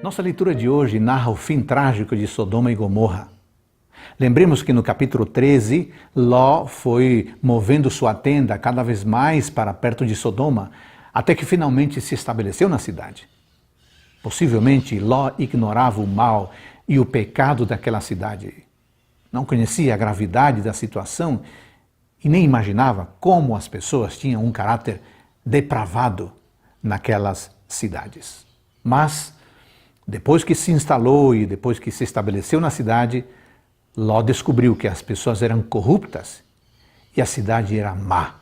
Nossa leitura de hoje narra o fim trágico de Sodoma e Gomorra. Lembremos que no capítulo 13, Ló foi movendo sua tenda cada vez mais para perto de Sodoma, até que finalmente se estabeleceu na cidade. Possivelmente, Ló ignorava o mal e o pecado daquela cidade. Não conhecia a gravidade da situação e nem imaginava como as pessoas tinham um caráter depravado naquelas cidades. Mas, depois que se instalou e depois que se estabeleceu na cidade, Ló descobriu que as pessoas eram corruptas e a cidade era má.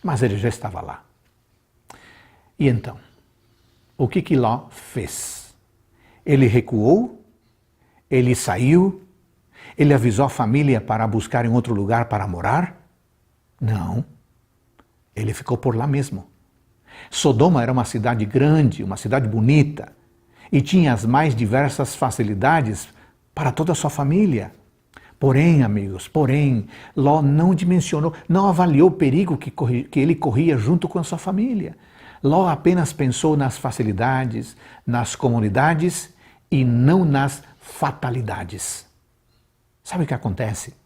Mas ele já estava lá. E então, o que Ló fez? Ele recuou, ele saiu, ele avisou a família para buscar em outro lugar para morar? Não, ele ficou por lá mesmo. Sodoma era uma cidade grande, uma cidade bonita, e tinha as mais diversas facilidades para toda a sua família. Porém, amigos, Ló não dimensionou, não avaliou o perigo que ele corria junto com a sua família. Ló apenas pensou nas facilidades, nas comunidades e não nas fatalidades. Sabe o que acontece?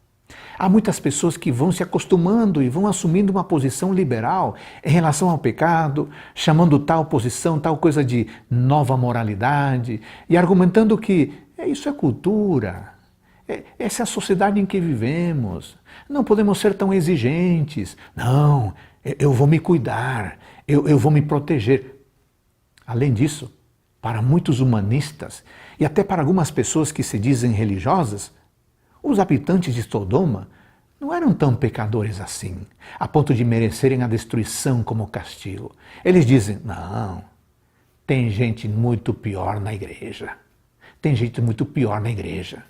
Há muitas pessoas que vão se acostumando e vão assumindo uma posição liberal em relação ao pecado, chamando tal posição, tal coisa de nova moralidade e argumentando que isso é cultura, essa é a sociedade em que vivemos, não podemos ser tão exigentes, não, eu vou me cuidar, eu vou me proteger. Além disso, para muitos humanistas e até para algumas pessoas que se dizem religiosas, os habitantes de Sodoma não eram tão pecadores assim, a ponto de merecerem a destruição como castigo. Eles dizem, não, tem gente muito pior na igreja. Tem gente muito pior na igreja.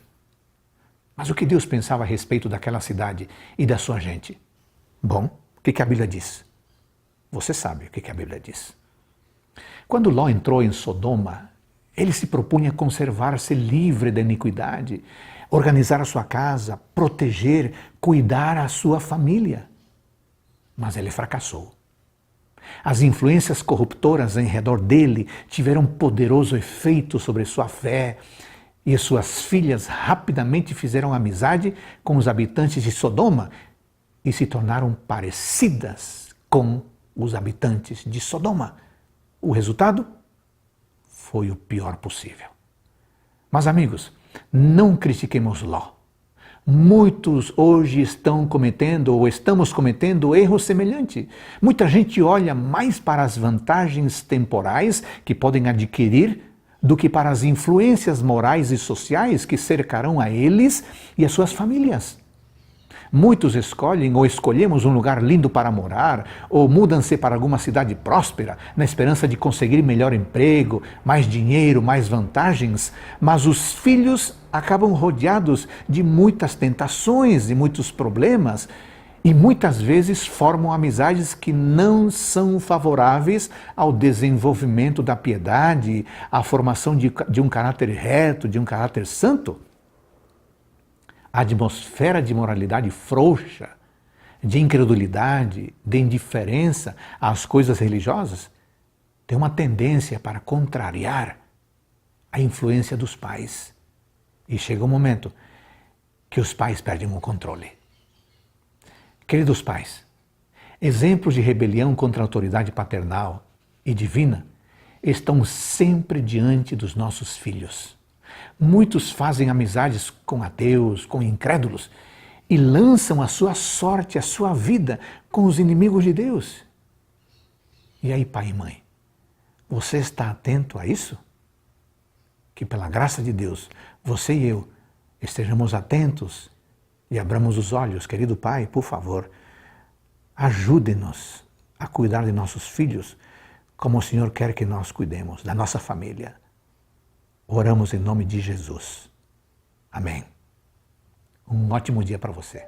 Mas o que Deus pensava a respeito daquela cidade e da sua gente? Bom, o que a Bíblia diz? Você sabe o que a Bíblia diz. Quando Ló entrou em Sodoma, ele se propunha conservar-se livre da iniquidade, organizar a sua casa, proteger, cuidar a sua família. Mas ele fracassou. As influências corruptoras em redor dele tiveram poderoso efeito sobre sua fé e suas filhas rapidamente fizeram amizade com os habitantes de Sodoma e se tornaram parecidas com os habitantes de Sodoma. O resultado foi o pior possível. Mas, amigos, não critiquemos Ló. Muitos hoje estão cometendo ou estamos cometendo erro semelhante. Muita gente olha mais para as vantagens temporais que podem adquirir do que para as influências morais e sociais que cercarão a eles e as suas famílias. Muitos escolhem ou escolhemos um lugar lindo para morar ou mudam-se para alguma cidade próspera na esperança de conseguir melhor emprego, mais dinheiro, mais vantagens, mas os filhos acabam rodeados de muitas tentações e muitos problemas e muitas vezes formam amizades que não são favoráveis ao desenvolvimento da piedade, à formação de um caráter reto, de um caráter santo. A atmosfera de moralidade frouxa, de incredulidade, de indiferença às coisas religiosas, tem uma tendência para contrariar a influência dos pais. E chega um momento que os pais perdem o controle. Queridos pais, exemplos de rebelião contra a autoridade paternal e divina estão sempre diante dos nossos filhos. Muitos fazem amizades com ateus, com incrédulos, e lançam a sua sorte, a sua vida com os inimigos de Deus. E aí, pai e mãe, você está atento a isso? Que pela graça de Deus, você e eu estejamos atentos e abramos os olhos. Querido pai, por favor, ajude-nos a cuidar de nossos filhos como o Senhor quer que nós cuidemos, da nossa família. Oramos em nome de Jesus. Amém. Um ótimo dia para você.